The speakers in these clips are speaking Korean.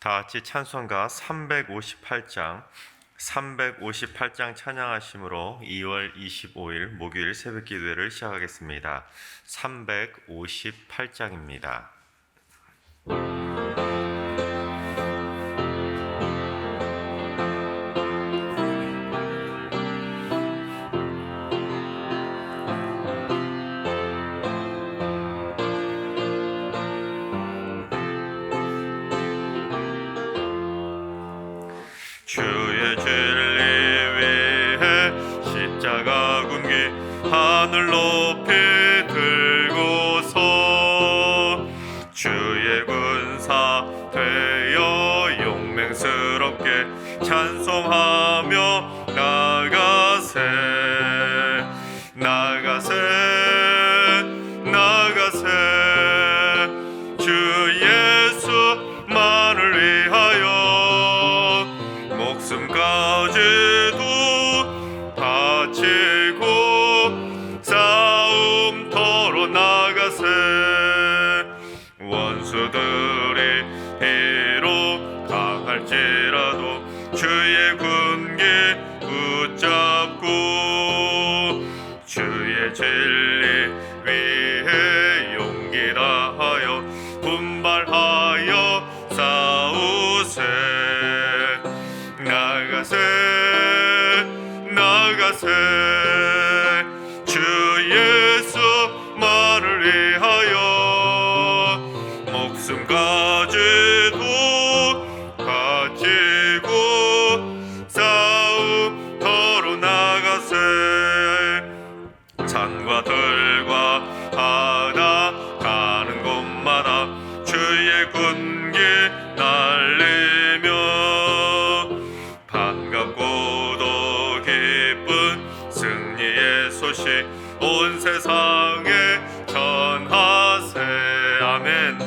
다 같이 찬송가 358장 찬양하심으로 2월 25일 목요일 새벽 기도회를 시작하겠습니다. 358장입니다. 주의 진리 위에 십자가 군기 하늘 높이 들고서 주의 군사 되어 용맹스럽게 찬송하며 나가세 나가세 나가세 주 예수만을 위하여 목숨까지도 바치고 싸움터로 나가세 원수들이 비록 강할지라도 주의 군기 붙잡고 주의 진리 위에 용기 다하여 분발하여 싸우세 나가세 나가세 주 예수만을 위하여 목숨까지도 바치고 싸움터로 나가세 산과 들과 바다 가는 곳마다 주의 군기 날리며 반갑고도 기쁜 승리의 소식 온 세상에 전하세 아멘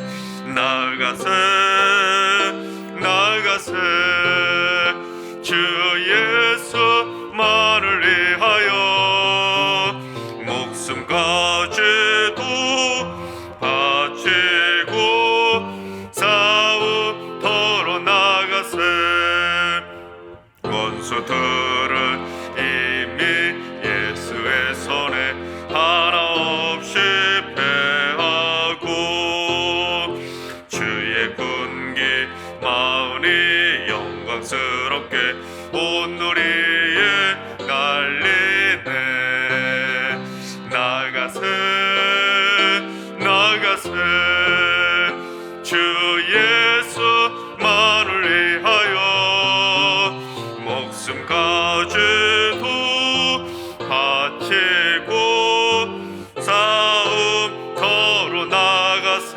나가세 나가세 주 예수만을 위하여 목숨까지도 바치고 싸움터로 나가세 원수들은 이미 예수의 손에 하나 없이 패하고 주의 군기 마음이 영광스럽게 온 누리에 날리네 나가세 나가세 주 예수만을 위하여 목숨까지도 바치고 싸움터로 나가세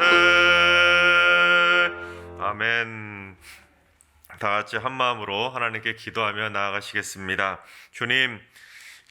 아멘. 다 같이 한 마음으로 하나님께 기도하며 나아가시겠습니다. 주님,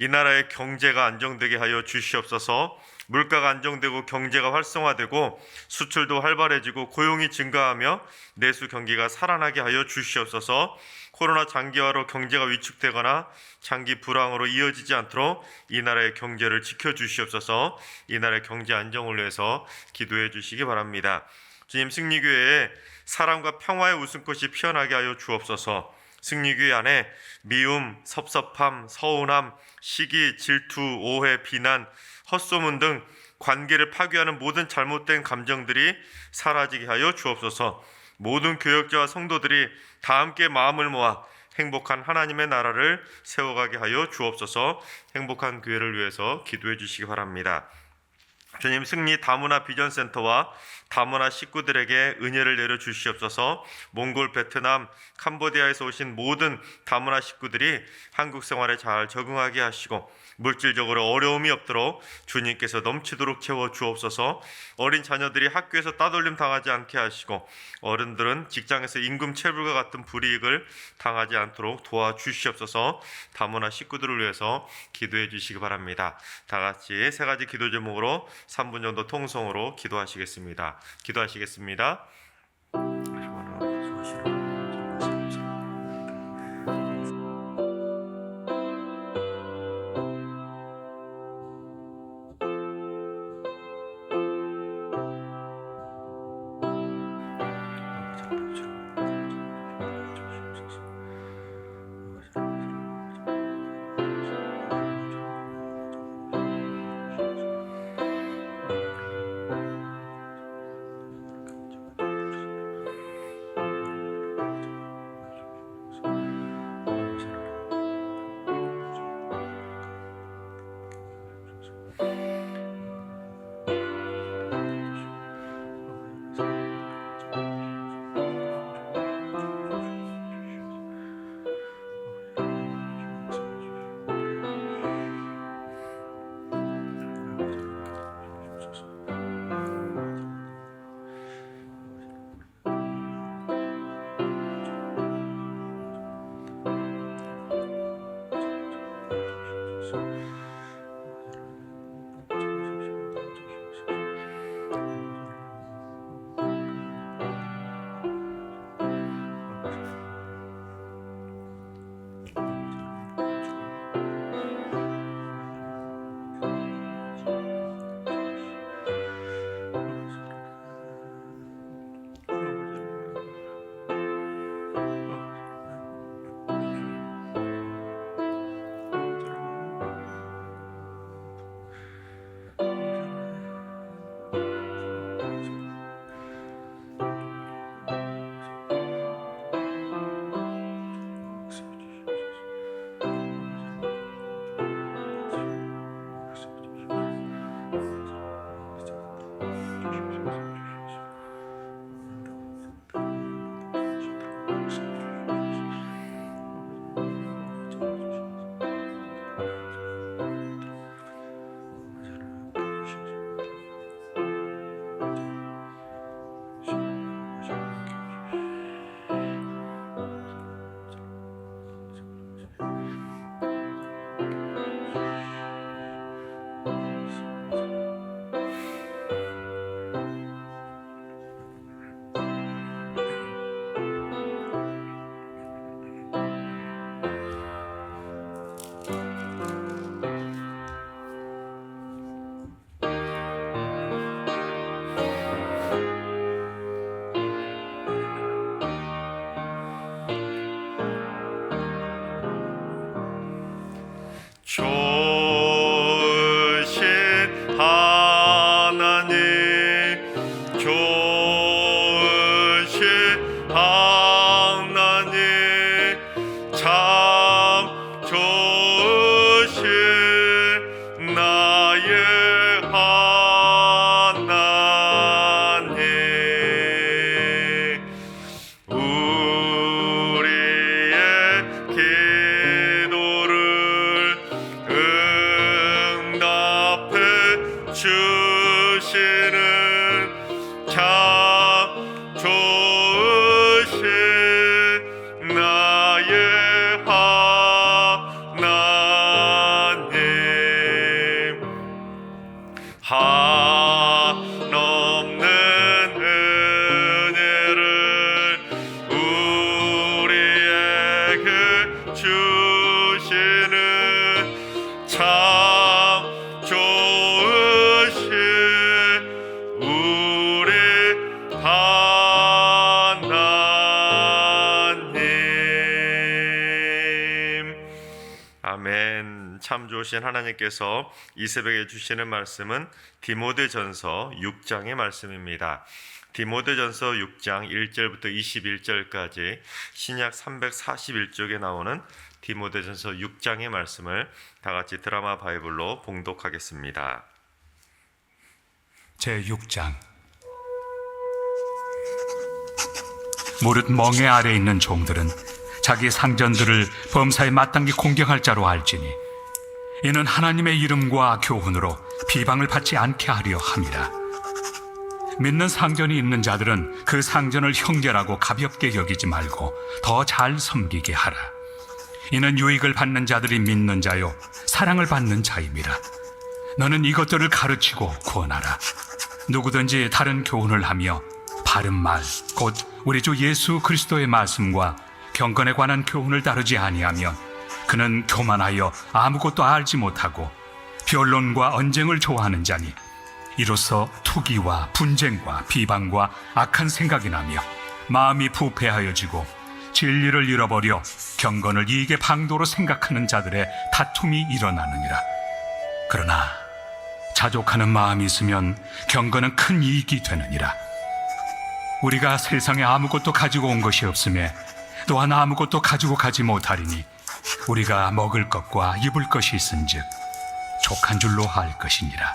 이 나라의 경제가 안정되게 하여 주시옵소서. 물가가 안정되고 경제가 활성화되고 수출도 활발해지고 고용이 증가하며 내수 경기가 살아나게 하여 주시옵소서. 코로나 장기화로 경제가 위축되거나 장기 불황으로 이어지지 않도록 이 나라의 경제를 지켜주시옵소서. 이 나라의 경제 안정을 위해서 기도해 주시기 바랍니다. 주님, 승리교회에 사랑과 평화의 웃음꽃이 피어나게 하여 주옵소서. 승리교회 안에 미움, 섭섭함, 서운함, 시기, 질투, 오해, 비난, 헛소문 등 관계를 파괴하는 모든 잘못된 감정들이 사라지게 하여 주옵소서. 모든 교역자와 성도들이 다 함께 마음을 모아 행복한 하나님의 나라를 세워가게 하여 주옵소서. 행복한 교회를 위해서 기도해 주시기 바랍니다. 주님, 승리 다문화 비전센터와 다문화 식구들에게 은혜를 내려 주시옵소서. 몽골, 베트남, 캄보디아에서 오신 모든 다문화 식구들이 한국 생활에 잘 적응하게 하시고 물질적으로 어려움이 없도록 주님께서 넘치도록 채워 주옵소서. 어린 자녀들이 학교에서 따돌림 당하지 않게 하시고 어른들은 직장에서 임금 체불과 같은 불이익을 당하지 않도록 도와주시옵소서. 다문화 식구들을 위해서 기도해 주시기 바랍니다. 다 같이 세 가지 기도 제목으로 3분 정도 통성으로 기도하시겠습니다. 기도하시겠습니다. 좋으신 하나님, 참 좋으신 나의 하나님, 우리의 기도를 응답해 주시는 참 좋으신 나의 하나님, 한없는 은혜를 우리에게 주시는 참 좋으신 우리 하나님. 아멘. 참 좋으신 하나님께서 이 새벽에 주시는 말씀은 디모데전서 6장의 말씀입니다. 디모데전서 6장 1절부터 21절까지 신약 341쪽에 나오는 디모데전서 6장의 말씀을 다 같이 드라마 바이블로 봉독하겠습니다. 제6장. 무릇 멍에 아래 있는 종들은 자기 상전들을 범사에 마땅히 공경할 자로 알지니 이는 하나님의 이름과 교훈으로 비방을 받지 않게 하려 함이라. 믿는 상전이 있는 자들은 그 상전을 형제라고 가볍게 여기지 말고 더 잘 섬기게 하라. 이는 유익을 받는 자들이 믿는 자요 사랑을 받는 자임이라. 너는 이것들을 가르치고 구원하라. 누구든지 다른 교훈을 하며 바른 말 곧 우리 주 예수 그리스도의 말씀과 경건에 관한 교훈을 다루지 아니하면 그는 교만하여 아무것도 알지 못하고 변론과 언쟁을 좋아하는 자니 이로써 투기와 분쟁과 비방과 악한 생각이 나며 마음이 부패하여지고 진리를 잃어버려 경건을 이익의 방도로 생각하는 자들의 다툼이 일어나느니라. 그러나 자족하는 마음이 있으면 경건은 큰 이익이 되느니라. 우리가 세상에 아무것도 가지고 온 것이 없으며 또한 아무것도 가지고 가지 못하리니 우리가 먹을 것과 입을 것이 있은즉 족한 줄로 알 것이니라.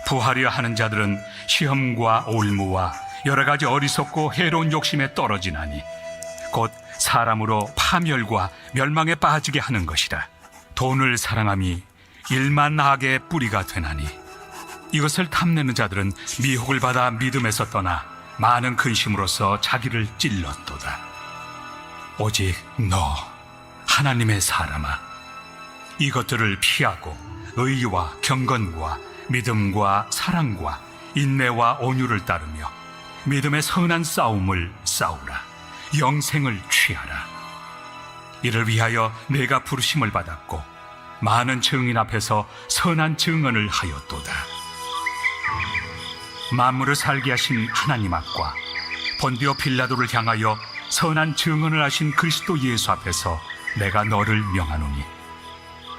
부하려 하는 자들은 시험과 올무와 여러 가지 어리석고 해로운 욕심에 떨어지나니 곧 사람으로 파멸과 멸망에 빠지게 하는 것이라. 돈을 사랑함이 일만 악의 뿌리가 되나니 이것을 탐내는 자들은 미혹을 받아 믿음에서 떠나 많은 근심으로써 자기를 찔렀도다. 오직 너 하나님의 사람아, 이것들을 피하고 의와 경건과 믿음과 사랑과 인내와 온유를 따르며 믿음의 선한 싸움을 싸우라. 영생을 취하라. 이를 위하여 내가 부르심을 받았고 많은 증인 앞에서 선한 증언을 하였도다. 만물을 살게 하신 하나님 앞과 본디오 빌라도를 향하여 선한 증언을 하신 그리스도 예수 앞에서 내가 너를 명하노니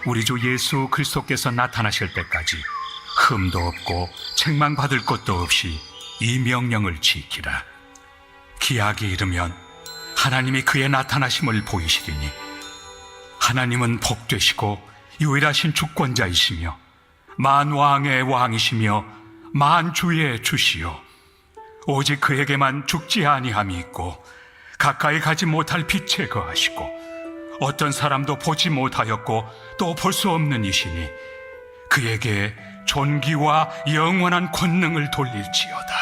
우리 주 예수 그리스도께서 나타나실 때까지 흠도 없고 책망받을 것도 없이 이 명령을 지키라. 기약이 이르면 하나님이 그의 나타나심을 보이시리니 하나님은 복되시고 유일하신 주권자이시며 만왕의 왕이시며 만주의 주시요 오직 그에게만 죽지 아니함이 있고 가까이 가지 못할 빛에 거하시고 어떤 사람도 보지 못하였고 또 볼 수 없는 이시니 그에게 존귀와 영원한 권능을 돌릴지어다.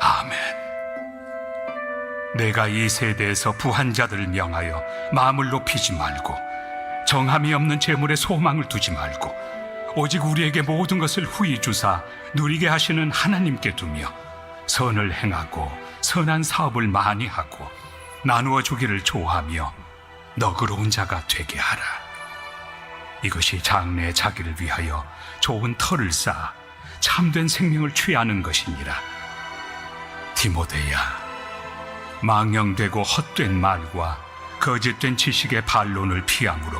아멘. 내가 이 세대에서 부한 자들을 명하여 마음을 높이지 말고 정함이 없는 재물에 소망을 두지 말고 오직 우리에게 모든 것을 후히 주사 누리게 하시는 하나님께 두며 선을 행하고 선한 사업을 많이 하고 나누어 주기를 좋아하며 너그러운 자가 되게 하라. 이것이 장래의 자기를 위하여 좋은 터를 쌓아 참된 생명을 취하는 것이니라. 디모데야, 망령되고 헛된 말과 거짓된 지식의 반론을 피함으로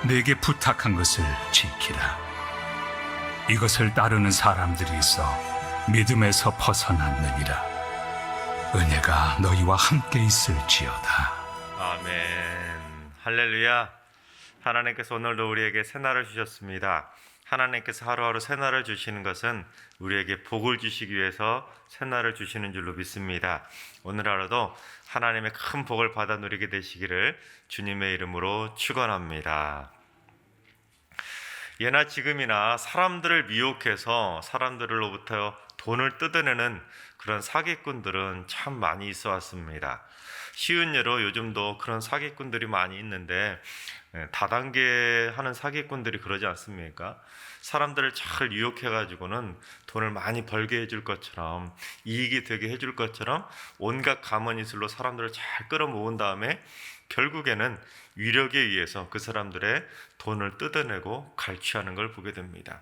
내게 부탁한 것을 지키라. 이것을 따르는 사람들이 있어 믿음에서 벗어났느니라. 은혜가 너희와 함께 있을지어다. 아멘. 할렐루야. 하나님께서 오늘도 우리에게 새날을 주셨습니다. 하나님께서 하루하루 새날을 주시는 것은 우리에게 복을 주시기 위해서 새날을 주시는 줄로 믿습니다. 오늘 하루도 하나님의 큰 복을 받아 누리게 되시기를 주님의 이름으로 축원합니다. 예나 지금이나 사람들을 미혹해서 사람들로부터 돈을 뜯어내는 그런 사기꾼들은 참 많이 있어 왔습니다. 쉬운 예로 요즘도 그런 사기꾼들이 많이 있는데 다단계 하는 사기꾼들이 그러지 않습니까? 사람들을 잘 유혹해 가지고는 돈을 많이 벌게 해줄 것처럼, 이익이 되게 해줄 것처럼 온갖 가머니술로 사람들을 잘 끌어모은 다음에 결국에는 위력에 의해서 그 사람들의 돈을 뜯어내고 갈취하는 걸 보게 됩니다.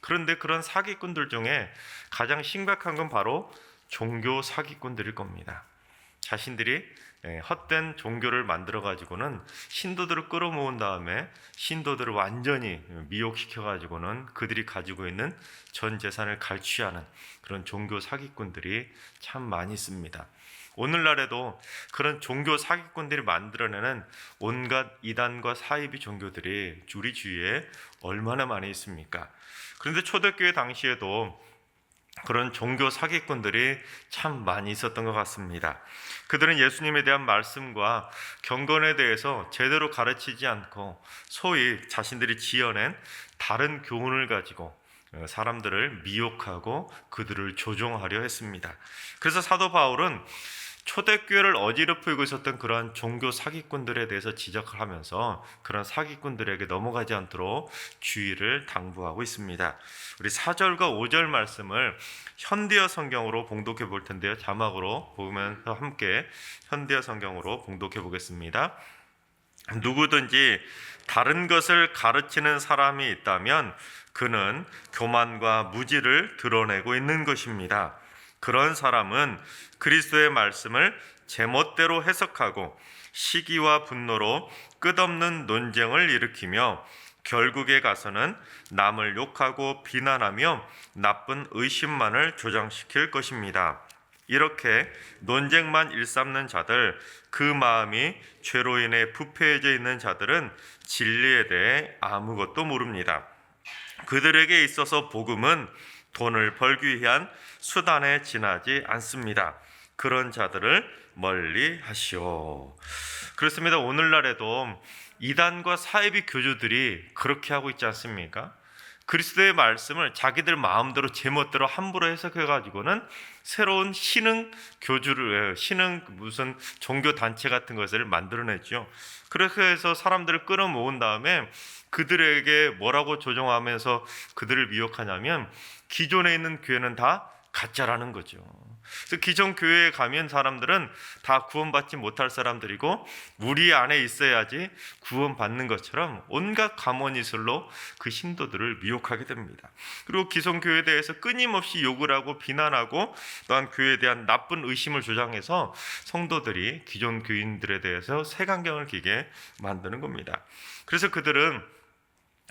그런데 그런 사기꾼들 중에 가장 심각한 건 바로 종교 사기꾼들일 겁니다. 자신들이 헛된 종교를 만들어 가지고는 신도들을 끌어모은 다음에 신도들을 완전히 미혹시켜 가지고는 그들이 가지고 있는 전 재산을 갈취하는 그런 종교 사기꾼들이 참 많이 있습니다. 오늘날에도 그런 종교 사기꾼들이 만들어내는 온갖 이단과 사이비 종교들이 우리 주위에 얼마나 많이 있습니까? 그런데 초대교회 당시에도 그런 종교 사기꾼들이 참 많이 있었던 것 같습니다. 그들은 예수님에 대한 말씀과 경건에 대해서 제대로 가르치지 않고 소위 자신들이 지어낸 다른 교훈을 가지고 사람들을 미혹하고 그들을 조종하려 했습니다. 그래서 사도 바울은 초대교회를 어지럽히고 있었던 그러한 종교 사기꾼들에 대해서 지적을 하면서 그런 사기꾼들에게 넘어가지 않도록 주의를 당부하고 있습니다. 우리 4절과 5절 말씀을 현대어 성경으로 봉독해 볼 텐데요. 자막으로 보면서 함께 현대어 성경으로 봉독해 보겠습니다. 누구든지 다른 것을 가르치는 사람이 있다면 그는 교만과 무지를 드러내고 있는 것입니다. 그런 사람은 그리스도의 말씀을 제멋대로 해석하고 시기와 분노로 끝없는 논쟁을 일으키며 결국에 가서는 남을 욕하고 비난하며 나쁜 의심만을 조장시킬 것입니다. 이렇게 논쟁만 일삼는 자들, 그 마음이 죄로 인해 부패해져 있는 자들은 진리에 대해 아무것도 모릅니다. 그들에게 있어서 복음은 돈을 벌기 위한 수단에 지나지 않습니다. 그런 자들을 멀리 하시오. 그렇습니다. 오늘날에도 이단과 사이비 교주들이 그렇게 하고 있지 않습니까? 그리스도의 말씀을 자기들 마음대로 제멋대로 함부로 해석해 가지고는 새로운 신흥 교주를, 신흥 무슨 종교 단체 같은 것을 만들어냈죠. 그렇게 해서 사람들을 끌어모은 다음에 그들에게 뭐라고 조종하면서 그들을 미혹하냐면 기존에 있는 교회는 다 가짜라는 거죠. 그래서 기존 교회에 가면 사람들은 다 구원받지 못할 사람들이고 우리 안에 있어야지 구원받는 것처럼 온갖 가모니술로 그 신도들을 미혹하게 됩니다. 그리고 기존 교회에 대해서 끊임없이 욕을 하고 비난하고 또한 교회에 대한 나쁜 의심을 조장해서 성도들이 기존 교인들에 대해서 색안경을 끼게 만드는 겁니다. 그래서 그들은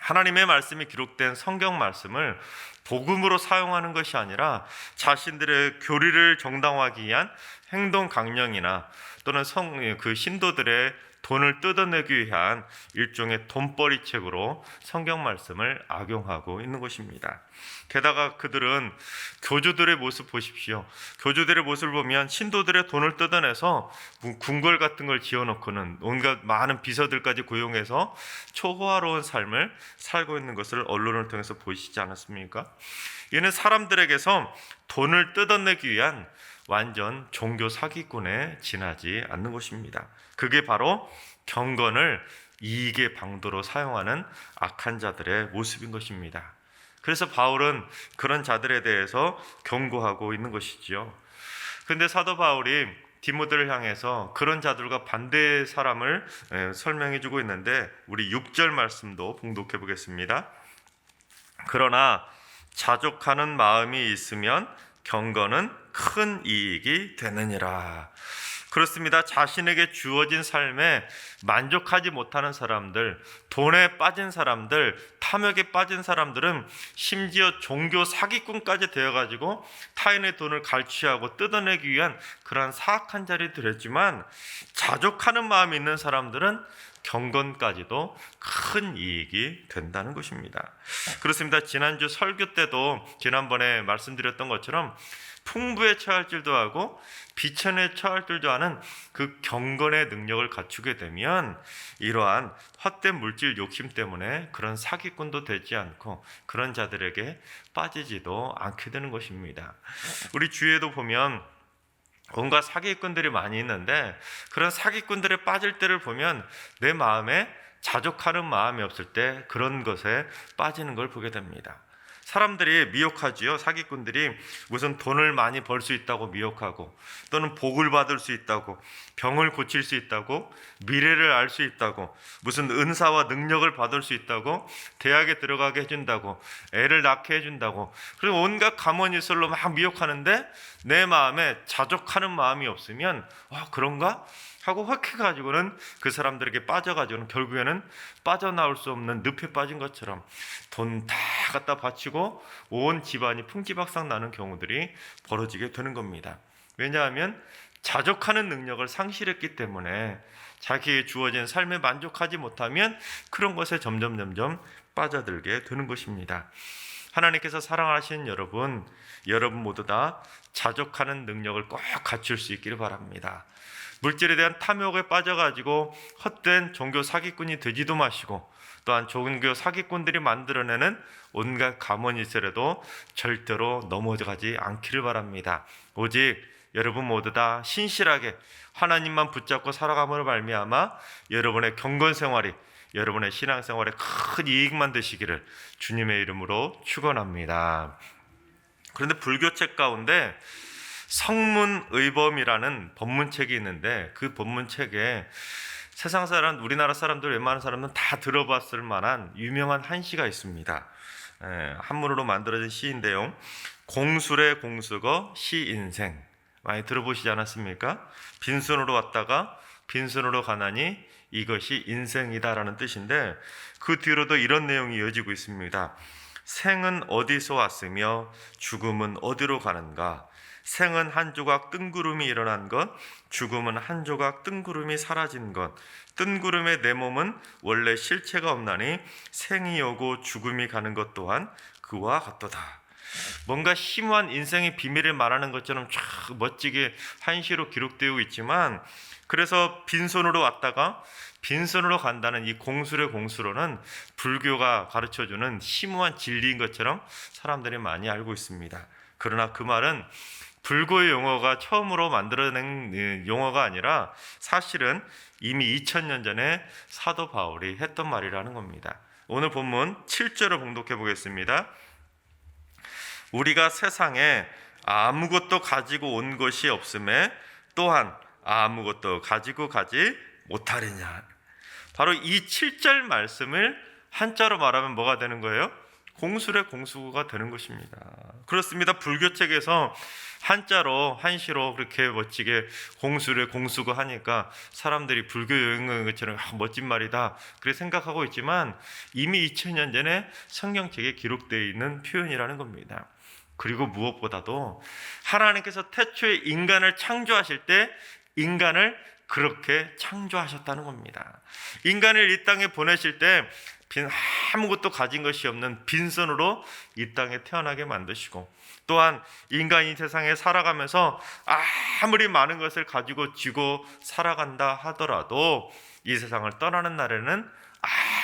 하나님의 말씀이 기록된 성경 말씀을 복음으로 사용하는 것이 아니라 자신들의 교리를 정당화하기 위한 행동 강령이나 또는 그 신도들의 돈을 뜯어내기 위한 일종의 돈벌이책으로 성경 말씀을 악용하고 있는 것입니다. 게다가 그들은 교주들의 모습 보십시오. 교주들의 모습을 보면 신도들의 돈을 뜯어내서 궁궐 같은 걸 지어놓고는 온갖 많은 비서들까지 고용해서 초호화로운 삶을 살고 있는 것을 언론을 통해서 보시지 않았습니까? 이는 사람들에게서 돈을 뜯어내기 위한 완전 종교 사기꾼에 지나지 않는 것입니다. 그게 바로 경건을 이익의 방도로 사용하는 악한 자들의 모습인 것입니다. 그래서 바울은 그런 자들에 대해서 경고하고 있는 것이지요. 그런데 사도 바울이 디모데를 향해서 그런 자들과 반대의 사람을 설명해 주고 있는데 우리 6절 말씀도 봉독해 보겠습니다. 그러나 자족하는 마음이 있으면 경건은 큰 이익이 되느니라. 그렇습니다. 자신에게 주어진 삶에 만족하지 못하는 사람들, 돈에 빠진 사람들, 탐욕에 빠진 사람들은 심지어 종교 사기꾼까지 되어가지고 타인의 돈을 갈취하고 뜯어내기 위한 그러한 사악한 자리에 들었지만, 자족하는 마음이 있는 사람들은 경건까지도 큰 이익이 된다는 것입니다. 그렇습니다. 지난주 설교 때도 지난번에 말씀드렸던 것처럼 풍부에 처할 줄도 하고 비천에 처할 줄도 아는 그 경건의 능력을 갖추게 되면 이러한 헛된 물질 욕심 때문에 그런 사기꾼도 되지 않고 그런 자들에게 빠지지도 않게 되는 것입니다. 우리 주위에도 보면 온갖 사기꾼들이 많이 있는데, 그런 사기꾼들에 빠질 때를 보면 내 마음에 자족하는 마음이 없을 때 그런 것에 빠지는 걸 보게 됩니다. 사람들이 미혹하지요. 사기꾼들이 무슨 돈을 많이 벌 수 있다고 미혹하고, 또는 복을 받을 수 있다고, 병을 고칠 수 있다고, 미래를 알 수 있다고, 무슨 은사와 능력을 받을 수 있다고, 대학에 들어가게 해준다고, 애를 낳게 해준다고, 그리고 온갖 가문이설로 막 미혹하는데 내 마음에 자족하는 마음이 없으면 그런가? 하고 확해가지고는 그 사람들에게 빠져가지고는 결국에는 빠져나올 수 없는 늪에 빠진 것처럼 돈 다 갖다 바치고 온 집안이 풍지박상 나는 경우들이 벌어지게 되는 겁니다. 왜냐하면 자족하는 능력을 상실했기 때문에 자기의 주어진 삶에 만족하지 못하면 그런 것에 점점 빠져들게 되는 것입니다. 하나님께서 사랑하시는 여러분 모두 다 자족하는 능력을 꼭 갖출 수 있기를 바랍니다. 물질에 대한 탐욕에 빠져가지고 헛된 종교 사기꾼이 되지도 마시고, 또한 종교 사기꾼들이 만들어내는 온갖 가문이설에도 절대로 넘어가지 않기를 바랍니다. 오직 여러분 모두 다 신실하게 하나님만 붙잡고 살아감으로 말미암아 여러분의 경건생활이, 여러분의 신앙생활에 큰 이익만 되시기를 주님의 이름으로 축원합니다. 그런데 불교책 가운데 성문의범이라는 법문책이 있는데, 그 법문책에 세상 사람, 우리나라 사람들, 웬만한 사람은 다 들어봤을 만한 유명한 한시가 있습니다. 한문으로 만들어진 시인데요. 공술의 공수거 시인생, 많이 들어보시지 않았습니까? 빈손으로 왔다가 빈손으로 가나니 이것이 인생이다라는 뜻인데, 그 뒤로도 이런 내용이 이어지고 있습니다. 생은 어디서 왔으며 죽음은 어디로 가는가? 생은 한 조각 뜬구름이 일어난 것, 죽음은 한 조각 뜬구름이 사라진 것. 뜬구름의 내 몸은 원래 실체가 없나니 생이 오고 죽음이 가는 것 또한 그와 같도다. 뭔가 심오한 인생의 비밀을 말하는 것처럼 쫙 멋지게 한시로 기록되어 있지만, 그래서 빈손으로 왔다가 빈손으로 간다는 이 공술의 공수로는 불교가 가르쳐주는 심오한 진리인 것처럼 사람들이 많이 알고 있습니다. 그러나 그 말은 불교의 용어가 처음으로 만들어낸 용어가 아니라 사실은 이미 2000년 전에 사도 바울이 했던 말이라는 겁니다. 오늘 본문 7절을 봉독해 보겠습니다. 우리가 세상에 아무것도 가지고 온 것이 없음에 또한 아무것도 가지고 가지 못하리냐. 바로 이 7절 말씀을 한자로 말하면 뭐가 되는 거예요? 공술의 공수가 되는 것입니다. 그렇습니다. 불교책에서 한자로 한시로 그렇게 멋지게 공술의 공수가 하니까 사람들이 불교 여행하는 것처럼 멋진 말이다 그렇게 생각하고 있지만, 이미 2000년 전에 성경책에 기록되어 있는 표현이라는 겁니다. 그리고 무엇보다도 하나님께서 태초에 인간을 창조하실 때 인간을 그렇게 창조하셨다는 겁니다. 인간을 이 땅에 보내실 때 아무것도 가진 것이 없는 빈손으로 이 땅에 태어나게 만드시고, 또한 인간이 세상에 살아가면서 아무리 많은 것을 가지고 쥐고 살아간다 하더라도 이 세상을 떠나는 날에는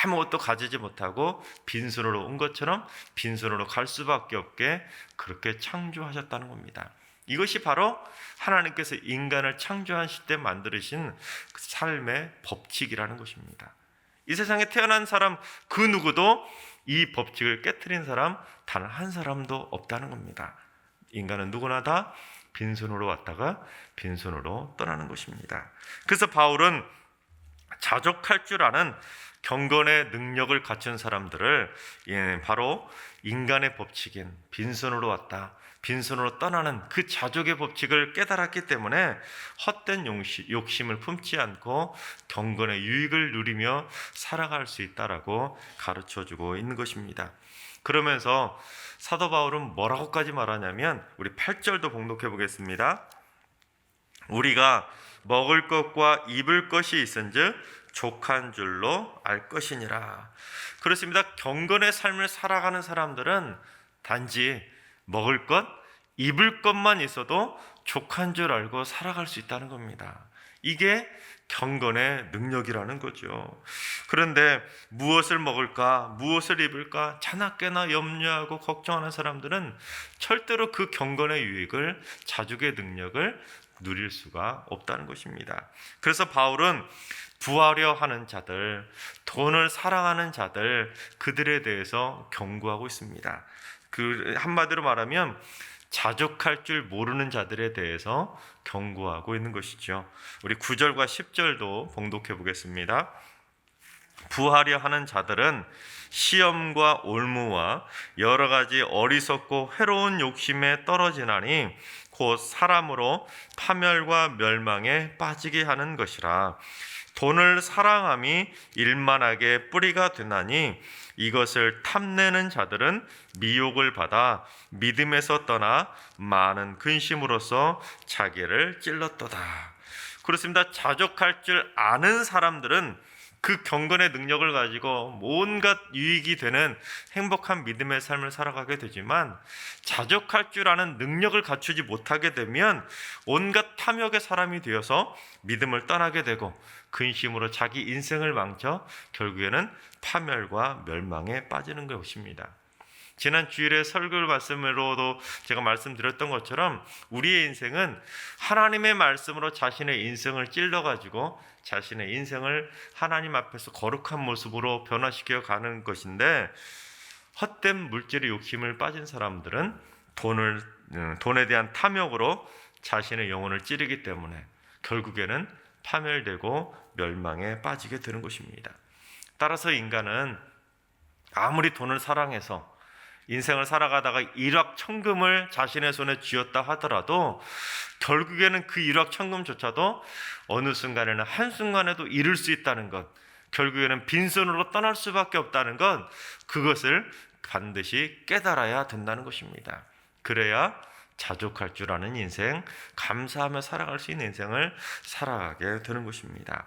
아무것도 가지지 못하고 빈손으로 온 것처럼 빈손으로 갈 수밖에 없게 그렇게 창조하셨다는 겁니다. 이것이 바로 하나님께서 인간을 창조하실 때 만드신 삶의 법칙이라는 것입니다. 이 세상에 태어난 사람 그 누구도 이 법칙을 깨트린 사람 단 한 사람도 없다는 겁니다. 인간은 누구나 다 빈손으로 왔다가 빈손으로 떠나는 것입니다. 그래서 바울은 자족할 줄 아는 경건의 능력을 갖춘 사람들을 바로 인간의 법칙인 빈손으로 왔다 빈손으로 떠나는 그 자족의 법칙을 깨달았기 때문에 헛된 욕심을 품지 않고 경건의 유익을 누리며 살아갈 수 있다라고 가르쳐주고 있는 것입니다. 그러면서 사도 바울은 뭐라고까지 말하냐면 우리 8절도 봉독해 보겠습니다. 우리가 먹을 것과 입을 것이 있은즉 족한 줄로 알 것이니라. 그렇습니다. 경건의 삶을 살아가는 사람들은 단지 먹을 것, 입을 것만 있어도 족한 줄 알고 살아갈 수 있다는 겁니다. 이게 경건의 능력이라는 거죠. 그런데 무엇을 먹을까, 무엇을 입을까 자나깨나 염려하고 걱정하는 사람들은 절대로 그 경건의 유익을, 자족의 능력을 누릴 수가 없다는 것입니다. 그래서 바울은 부하려 하는 자들, 돈을 사랑하는 자들, 그들에 대해서 경고하고 있습니다. 그 한마디로 말하면 자족할 줄 모르는 자들에 대해서 경고하고 있는 것이죠. 우리 9절과 10절도 봉독해 보겠습니다. 부하려 하는 자들은 시험과 올무와 여러 가지 어리석고 회로운 욕심에 떨어지나니 곧 사람으로 파멸과 멸망에 빠지게 하는 것이라. 돈을 사랑함이 일만하게 뿌리가 되나니 이것을 탐내는 자들은 미혹을 받아 믿음에서 떠나 많은 근심으로써 자기를 찔렀도다. 그렇습니다. 자족할 줄 아는 사람들은 그 경건의 능력을 가지고 온갖 유익이 되는 행복한 믿음의 삶을 살아가게 되지만, 자족할 줄 아는 능력을 갖추지 못하게 되면 온갖 탐욕의 사람이 되어서 믿음을 떠나게 되고 근심으로 자기 인생을 망쳐 결국에는 파멸과 멸망에 빠지는 것입니다. 지난 주일에 설교 말씀으로도 제가 말씀드렸던 것처럼 우리의 인생은 하나님의 말씀으로 자신의 인생을 찔러가지고 자신의 인생을 하나님 앞에서 거룩한 모습으로 변화시켜 가는 것인데, 헛된 물질의 욕심을 빠진 사람들은 돈에 대한 탐욕으로 자신의 영혼을 찌르기 때문에 결국에는 파멸되고 멸망에 빠지게 되는 것입니다. 따라서 인간은 아무리 돈을 사랑해서 인생을 살아가다가 일확천금을 자신의 손에 쥐었다 하더라도 결국에는 그 일확천금조차도 어느 순간에는 한순간에도 잃을 수 있다는 것, 결국에는 빈손으로 떠날 수밖에 없다는 것, 그것을 반드시 깨달아야 된다는 것입니다. 그래야 자족할 줄 아는 인생, 감사하며 살아갈 수 있는 인생을 살아가게 되는 것입니다.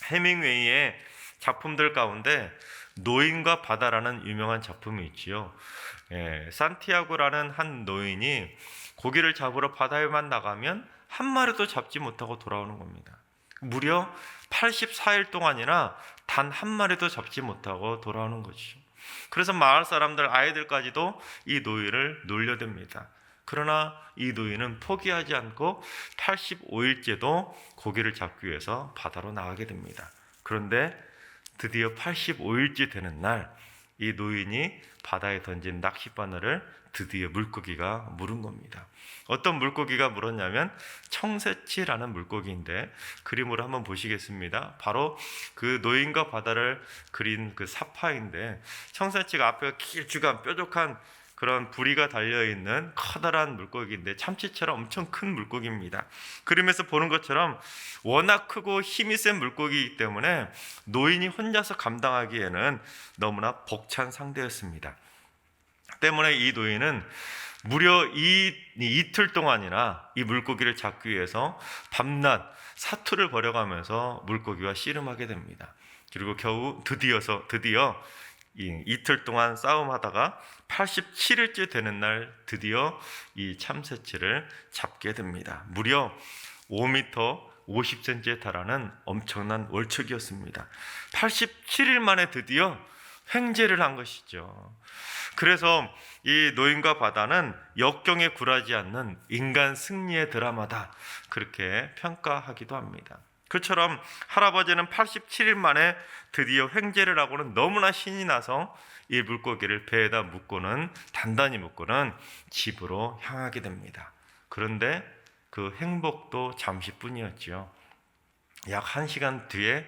해밍웨이의 작품들 가운데 노인과 바다라는 유명한 작품이 있지요. 산티아고라는 한 노인이 고기를 잡으러 바다에만 나가면 한 마리도 잡지 못하고 돌아오는 겁니다. 무려 84일 동안이나 단 한 마리도 잡지 못하고 돌아오는 거죠. 그래서 마을 사람들, 아이들까지도 이 노인을 놀려댑니다. 그러나 이 노인은 포기하지 않고 85일째도 고기를 잡기 위해서 바다로 나가게 됩니다. 그런데 드디어 85일째 되는 날, 이 노인이 바다에 던진 낚싯바늘을 드디어 물고기가 물은 겁니다. 어떤 물고기가 물었냐면 청새치라는 물고기인데, 그림으로 한번 보시겠습니다. 바로 그 노인과 바다를 그린 그 사파인데, 청새치가 앞에 길쭉한 뾰족한 그런 부리가 달려있는 커다란 물고기인데 참치처럼 엄청 큰 물고기입니다. 그림에서 보는 것처럼 워낙 크고 힘이 센 물고기이기 때문에 노인이 혼자서 감당하기에는 너무나 벅찬 상대였습니다. 때문에 이 노인은 무려 이틀 동안이나 이 물고기를 잡기 위해서 밤낮 사투를 벌여가면서 물고기와 씨름하게 됩니다. 그리고 겨우 드디어 이틀 동안 싸움하다가 87일째 되는 날 드디어 이 참새치를 잡게 됩니다. 무려 5m 50cm에 달하는 엄청난 월척이었습니다. 87일 만에 드디어 횡재를 한 것이죠. 그래서 이 노인과 바다는 역경에 굴하지 않는 인간 승리의 드라마다, 그렇게 평가하기도 합니다. 그처럼 할아버지는 87일 만에 드디어 횡재를 하고는 너무나 신이 나서 이 물고기를 배에다 단단히 묶고는 집으로 향하게 됩니다. 그런데 그 행복도 잠시뿐이었지요. 약 1시간 뒤에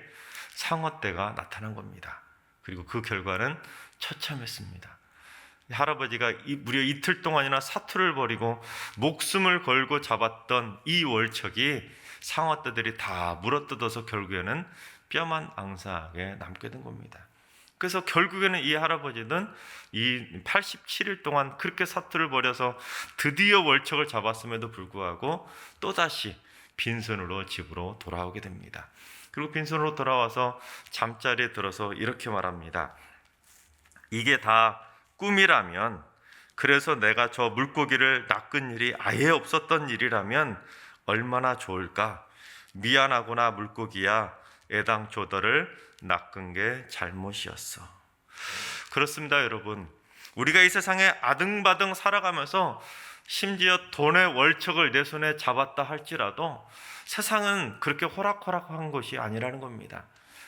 상어떼가 나타난 겁니다. 그리고 그 결과는 처참했습니다. 할아버지가 무려 이틀 동안이나 사투를 벌이고 목숨을 걸고 잡았던 이 월척이 상어떼들이 다 물어뜯어서 결국에는 뼈만 앙상하게 남게 된 겁니다. 그래서 결국에는 이 할아버지는 이 87일 동안 그렇게 사투를 벌여서 드디어 월척을 잡았음에도 불구하고 또다시 빈손으로 집으로 돌아오게 됩니다. 그리고 빈손으로 돌아와서 잠자리에 들어서 이렇게 말합니다. 이게 다 꿈이라면, 그래서 내가 저 물고기를 낚은 일이 아예 없었던 일이라면 얼마나 좋을까. 미안하구나 물고기야. 애당초 너를 낚은 게 잘못이었어. 그렇습니다, 여러분. 우리가 이 세상에 아등바등 살아가면서 심지어 돈의 월척을 내 손에 잡았다 할지라도 세상은 그렇게 호락호락한 것이 아니라는 겁니다.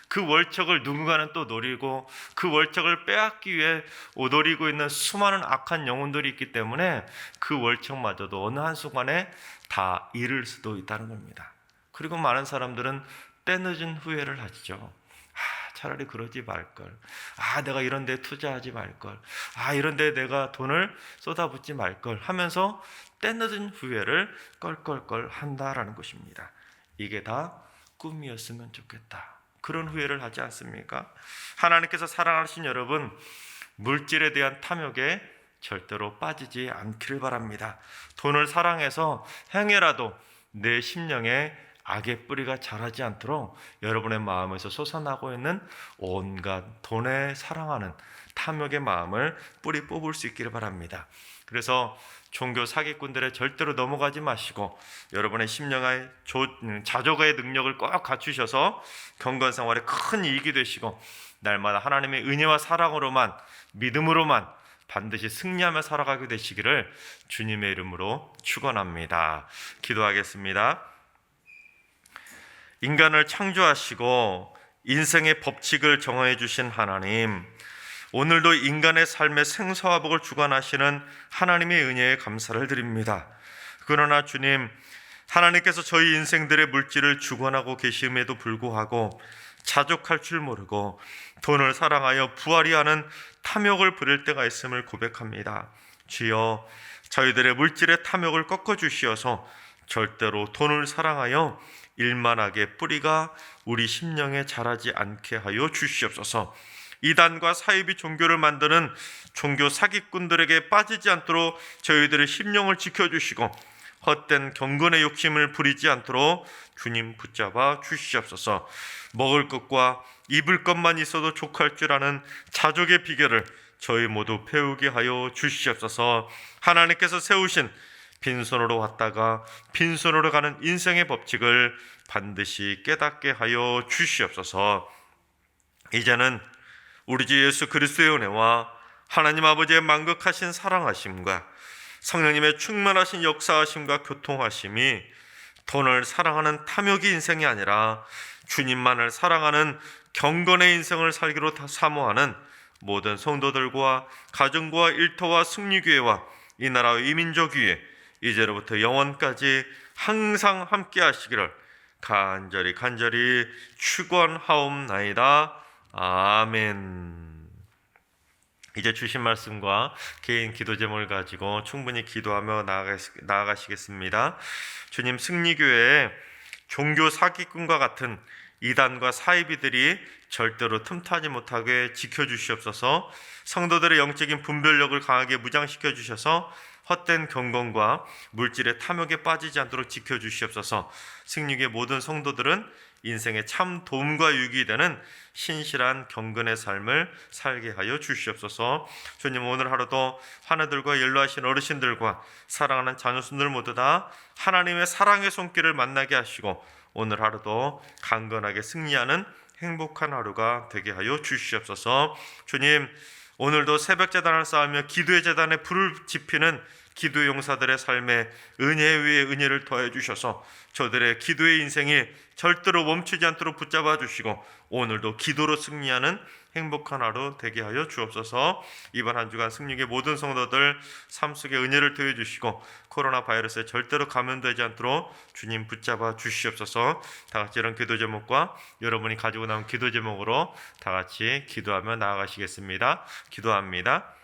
그 월척을 누군가는 또 노리고 그 월척을 빼앗기 위해 노리고 있는 수많은 악한 영혼들이 있기 때문에 그 월척마저도 어느 한순간에 다 잃을 수도 있다는 겁니다. 그리고 많은 사람들은 때늦은 후회를 하죠. 차라리 그러지 말걸. 내가 이런 데 투자하지 말걸. 이런 데 내가 돈을 쏟아붓지 말걸 하면서 때늦은 후회를 껄껄껄 한다라는 것입니다. 이게 다 꿈이었으면 좋겠다. 그런 후회를 하지 않습니까? 하나님께서 사랑하신 여러분, 물질에 대한 탐욕에 절대로 빠지지 않기를 바랍니다. 돈을 사랑해서 행여라도 내 심령에 악의 뿌리가 자라지 않도록 여러분의 마음에서 솟아나고 있는 온갖 돈에 사랑하는 탐욕의 마음을 뿌리 뽑을 수 있기를 바랍니다. 그래서 종교 사기꾼들의 절대로 넘어가지 마시고 여러분의 심령의 자조가의 능력을 꼭 갖추셔서 경건 생활에 큰 이익이 되시고 날마다 하나님의 은혜와 사랑으로만, 믿음으로만 반드시 승리하며 살아가게 되시기를 주님의 이름으로 축원합니다. 기도하겠습니다. 인간을 창조하시고 인생의 법칙을 정해 주신 하나님, 오늘도 인간의 삶의 생사화복을 주관하시는 하나님의 은혜에 감사를 드립니다. 그러나 주님, 하나님께서 저희 인생들의 물질을 주관하고 계심에도 불구하고 자족할 줄 모르고 돈을 사랑하여 부활이 하는 탐욕을 부릴 때가 있음을 고백합니다. 주여, 저희들의 물질의 탐욕을 꺾어주시어서 절대로 돈을 사랑하여 일만하게 뿌리가 우리 심령에 자라지 않게 하여 주시옵소서. 이단과 사이비 종교를 만드는 종교 사기꾼들에게 빠지지 않도록 저희들의 심령을 지켜주시고 헛된 경건의 욕심을 부리지 않도록 주님 붙잡아 주시옵소서. 먹을 것과 입을 것만 있어도 족할 줄 아는 자족의 비결을 저희 모두 배우게 하여 주시옵소서. 하나님께서 세우신 빈손으로 왔다가 빈손으로 가는 인생의 법칙을 반드시 깨닫게 하여 주시옵소서. 이제는 우리 주 예수 그리스도의 은혜와 하나님 아버지의 만극하신 사랑하심과 성령님의 충만하신 역사하심과 교통하심이 돈을 사랑하는 탐욕의 인생이 아니라 주님만을 사랑하는 경건의 인생을 살기로 다 사모하는 모든 성도들과 가정과 일터와 승리교회와 이 나라와 이민족 위에 이제로부터 영원까지 항상 함께 하시기를 간절히 축원하옵나이다. 아멘. 이제 주신 말씀과 개인 기도 제목을 가지고 충분히 기도하며 나아가시겠습니다. 주님, 승리교회에 종교 사기꾼과 같은 이단과 사이비들이 절대로 틈타지 못하게 지켜주시옵소서. 성도들의 영적인 분별력을 강하게 무장시켜 주셔서 헛된 경건과 물질의 탐욕에 빠지지 않도록 지켜주시옵소서. 승리교회 모든 성도들은 인생의 참 도움과 유익이 되는 신실한 경건의 삶을 살게 하여 주시옵소서. 주님, 오늘 하루도 하나들과 연로하신 어르신들과 사랑하는 자녀순들 모두 다 하나님의 사랑의 손길을 만나게 하시고 오늘 하루도 강건하게 승리하는 행복한 하루가 되게 하여 주시옵소서. 주님, 오늘도 새벽 제단을 쌓으며 기도의 제단에 불을 지피는 기도 용사들의 삶에 은혜 위에 은혜를 더해 주셔서 저들의 기도의 인생이 절대로 멈추지 않도록 붙잡아 주시고 오늘도 기도로 승리하는 행복한 하루 되게 하여 주옵소서. 이번 한 주간 승리의 모든 성도들 삶 속에 은혜를 더해 주시고 코로나 바이러스에 절대로 감염되지 않도록 주님 붙잡아 주시옵소서. 다 같이 이런 기도 제목과 여러분이 가지고 나온 기도 제목으로 다 같이 기도하며 나아가시겠습니다. 기도합니다.